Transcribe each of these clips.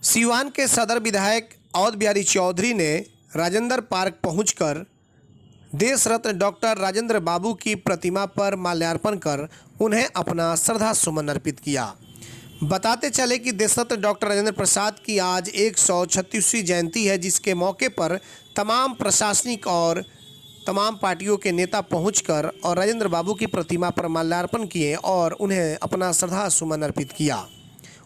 सीवान के सदर विधायक अवध बिहारी चौधरी ने राजेंद्र पार्क पहुंचकर देश रत्न डॉक्टर राजेंद्र बाबू की प्रतिमा पर माल्यार्पण कर उन्हें अपना श्रद्धा सुमन अर्पित किया। बताते चले कि देश रत्न डॉक्टर राजेंद्र प्रसाद की आज 136वीं जयंती है, जिसके मौके पर तमाम प्रशासनिक और तमाम पार्टियों के नेता पहुंचकर और राजेंद्र बाबू की प्रतिमा पर माल्यार्पण किए और उन्हें अपना श्रद्धा सुमन अर्पित किया।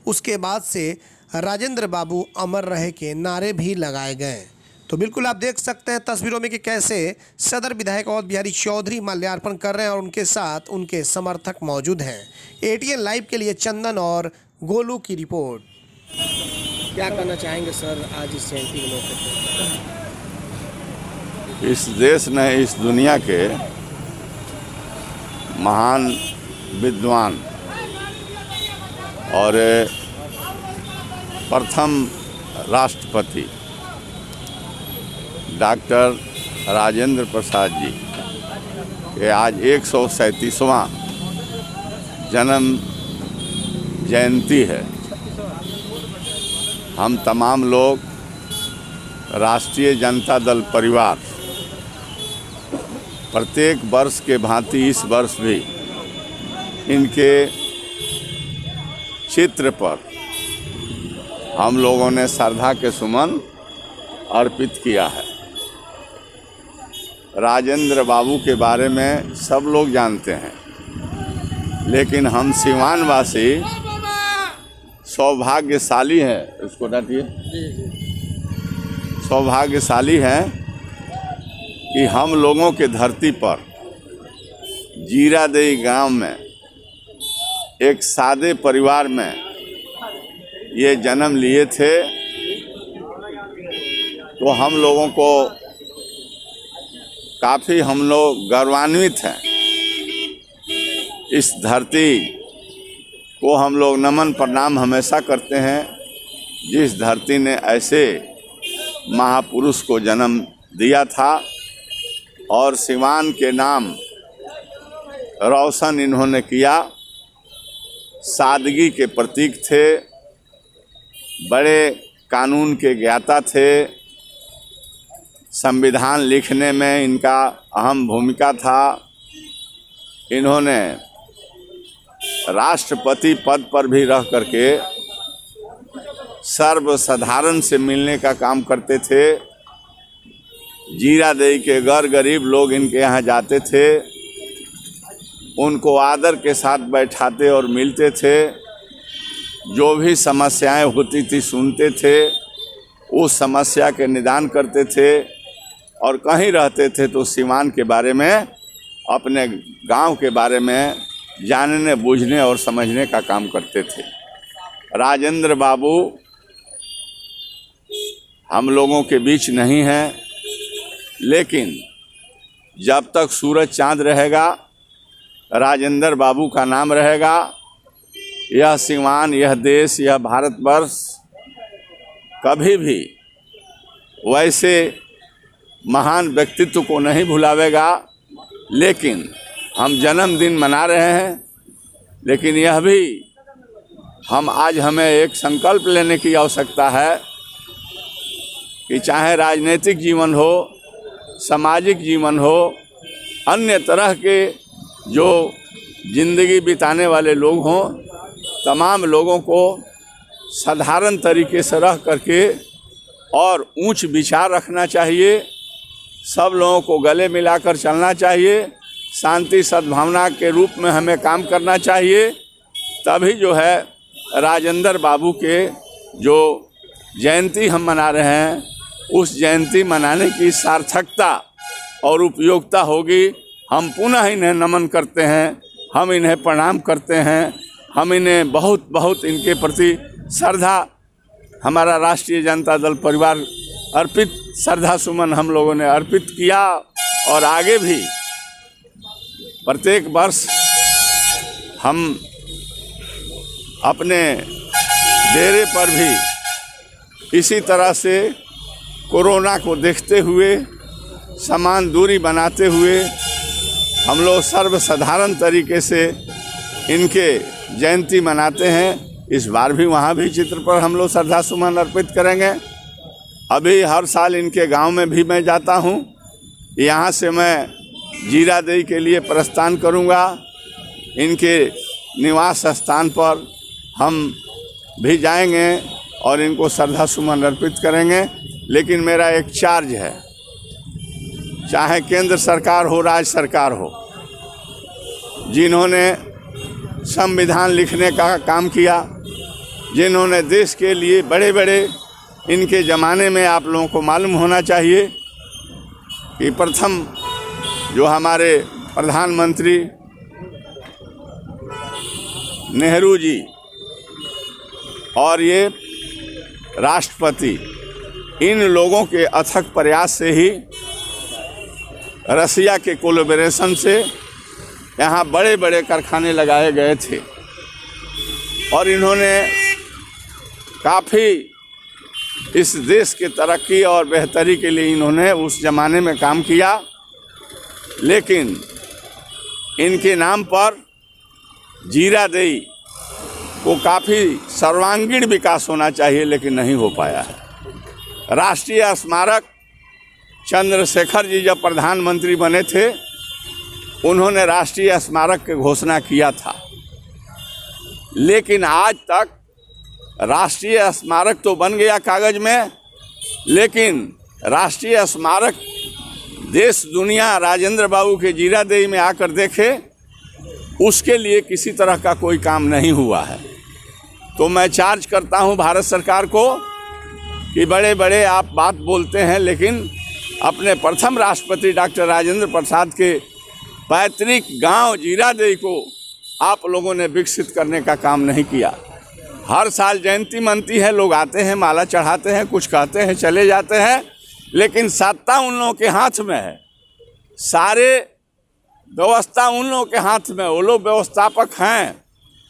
उसके बाद से राजेंद्र बाबू अमर रहे के नारे भी लगाए गए। तो बिल्कुल आप देख सकते हैं तस्वीरों में कि कैसे सदर विधायक अवध बिहारी चौधरी माल्यार्पण कर रहे हैं और उनके साथ उनके समर्थक मौजूद हैं। एटीएन लाइव के लिए चंदन और गोलू की रिपोर्ट। क्या कहना चाहेंगे सर आज इस जयंती के मौके पर? इस देश ने इस दुनिया के महान विद्वान और प्रथम राष्ट्रपति डॉक्टर राजेंद्र प्रसाद जी के आज 137वां जन्म जयंती है। हम तमाम लोग राष्ट्रीय जनता दल परिवार प्रत्येक वर्ष के भांति इस वर्ष भी इनके चित्र पर हम लोगों ने श्रद्धा के सुमन अर्पित किया है। राजेंद्र बाबू के बारे में सब लोग जानते हैं, लेकिन हम सीवान वासी सौभाग्यशाली हैं, इसको डाटिए, सौभाग्यशाली हैं कि हम लोगों के धरती पर जीरादेई गांव में एक सादे परिवार में ये जन्म लिए थे। तो हम लोगों को काफ़ी हम लोग गौरवान्वित हैं। इस धरती को हम लोग नमन प्रणाम हमेशा करते हैं, जिस धरती ने ऐसे महापुरुष को जन्म दिया था और सीवान के नाम रोशन इन्होंने किया। सादगी के प्रतीक थे, बड़े कानून के ज्ञाता थे, संविधान लिखने में इनका अहम भूमिका था। इन्होंने राष्ट्रपति पद पर भी रह करके सर्वसाधारण से मिलने का काम करते थे। जीरादेई के गरीब लोग इनके यहाँ जाते थे, उनको आदर के साथ बैठाते और मिलते थे। जो भी समस्याएं होती थी सुनते थे, उस समस्या के निदान करते थे और कहीं रहते थे तो सीवान के बारे में, अपने गांव के बारे में जानने बूझने और समझने का काम करते थे। राजेंद्र बाबू हम लोगों के बीच नहीं हैं, लेकिन जब तक सूरज चांद रहेगा राजेंद्र बाबू का नाम रहेगा। यह सीवान, यह देश, यह भारतवर्ष कभी भी वैसे महान व्यक्तित्व को नहीं भुलावेगा। लेकिन हम जन्मदिन मना रहे हैं, लेकिन यह भी हमें एक संकल्प लेने की आवश्यकता है कि चाहे राजनीतिक जीवन हो, सामाजिक जीवन हो, अन्य तरह के जो जिंदगी बिताने वाले लोग हों, तमाम लोगों को साधारण तरीके से रह करके और उच्च विचार रखना चाहिए। सब लोगों को गले मिलाकर चलना चाहिए। शांति सद्भावना के रूप में हमें काम करना चाहिए। तभी जो है राजेंद्र बाबू के जो जयंती हम मना रहे हैं, उस जयंती मनाने की सार्थकता और उपयोगिता होगी। हम पुनः इन्हें नमन करते हैं, हम इन्हें प्रणाम करते हैं, हम इन्हें बहुत बहुत इनके प्रति श्रद्धा, हमारा राष्ट्रीय जनता दल परिवार अर्पित श्रद्धा सुमन हम लोगों ने अर्पित किया और आगे भी प्रत्येक वर्ष हम अपने डेरे पर भी इसी तरह से कोरोना को देखते हुए, समान दूरी बनाते हुए हम लोग सर्वसाधारण तरीके से इनके जयंती मनाते हैं। इस बार भी वहाँ भी चित्र पर हम लोग श्रद्धा सुमन अर्पित करेंगे। अभी हर साल इनके गांव में भी मैं जाता हूँ। यहाँ से मैं जीरादेई के लिए प्रस्थान करूँगा। इनके निवास स्थान पर हम भी जाएंगे और इनको श्रद्धा सुमन अर्पित करेंगे। लेकिन मेरा एक चार्ज है, चाहे केंद्र सरकार हो, राज्य सरकार हो, जिन्होंने संविधान लिखने का काम किया, जिन्होंने देश के लिए बड़े बड़े, इनके ज़माने में आप लोगों को मालूम होना चाहिए कि प्रथम जो हमारे प्रधानमंत्री नेहरू जी और ये राष्ट्रपति, इन लोगों के अथक प्रयास से ही रसिया के कोलैबोरेशन से यहाँ बड़े बड़े कारखाने लगाए गए थे और इन्होंने काफ़ी इस देश के तरक्की और बेहतरी के लिए इन्होंने उस ज़माने में काम किया। लेकिन इनके नाम पर जीरादेई को काफ़ी सर्वांगीण विकास होना चाहिए, लेकिन नहीं हो पाया है। राष्ट्रीय स्मारक चंद्रशेखर जी जब प्रधानमंत्री बने थे, उन्होंने राष्ट्रीय स्मारक की घोषणा किया था, लेकिन आज तक राष्ट्रीय स्मारक तो बन गया कागज में, लेकिन राष्ट्रीय स्मारक देश दुनिया राजेंद्र बाबू के जीरादेई में आकर देखे, उसके लिए किसी तरह का कोई काम नहीं हुआ है। तो मैं चार्ज करता हूं भारत सरकार को कि बड़े बड़े आप बात बोलते हैं, लेकिन अपने प्रथम राष्ट्रपति डॉक्टर राजेंद्र प्रसाद के पैतृक गांव जीरादेई को आप लोगों ने विकसित करने का काम नहीं किया। हर साल जयंती मनती है, लोग आते हैं, माला चढ़ाते हैं, कुछ कहते हैं, चले जाते हैं, लेकिन सत्ता उन लोगों के हाथ में है, सारे व्यवस्था उन लोगों के हाथ में। वो लोग व्यवस्थापक हैं,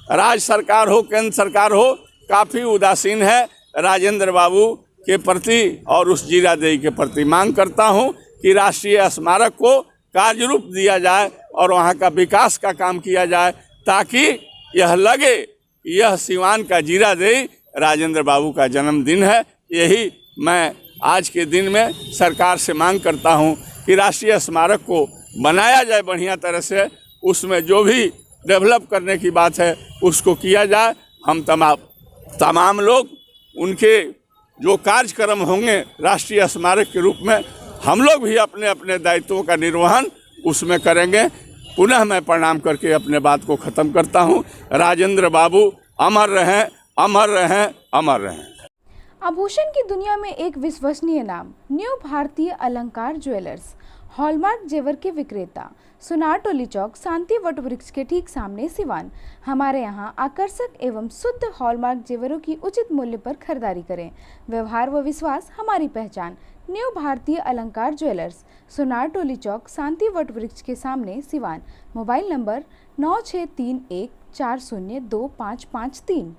राज्य सरकार हो, केंद्र सरकार हो, काफ़ी उदासीन है राजेंद्र बाबू के प्रति और उस जीरादेई के प्रति। मांग करता हूं कि राष्ट्रीय स्मारक को कार्य रूप दिया जाए और वहां का विकास का काम किया जाए, ताकि यह लगे यह सिवान का जीरादेई राजेंद्र बाबू का जन्मदिन है। यही मैं आज के दिन में सरकार से मांग करता हूं कि राष्ट्रीय स्मारक को बनाया जाए बढ़िया तरह से, उसमें जो भी डेवलप करने की बात है उसको किया जाए। हम तमाम लोग उनके जो कार्यक्रम होंगे राष्ट्रीय स्मारक के रूप में, हम लोग भी अपने अपने दायित्वों का निर्वहन उसमें करेंगे। पुनः मैं प्रणाम करके अपने बात को ख़त्म करता हूँ। राजेंद्र बाबू अमर रहें, अमर रहें, अमर रहें। आभूषण की दुनिया में एक विश्वसनीय नाम, न्यू भारतीय अलंकार ज्वेलर्स, हॉलमार्क जेवर के विक्रेता, सुनार टोली चौक, शांति वट वृक्ष के ठीक सामने, सिवान। हमारे यहाँ आकर्षक एवं शुद्ध हॉलमार्क जेवरों की उचित मूल्य पर खरीदारी करें। व्यवहार व विश्वास हमारी पहचान। न्यू भारतीय अलंकार ज्वेलर्स, सुनार टोली चौक, शांति वट वृक्ष के सामने, सिवान। Mobile number 9631402553।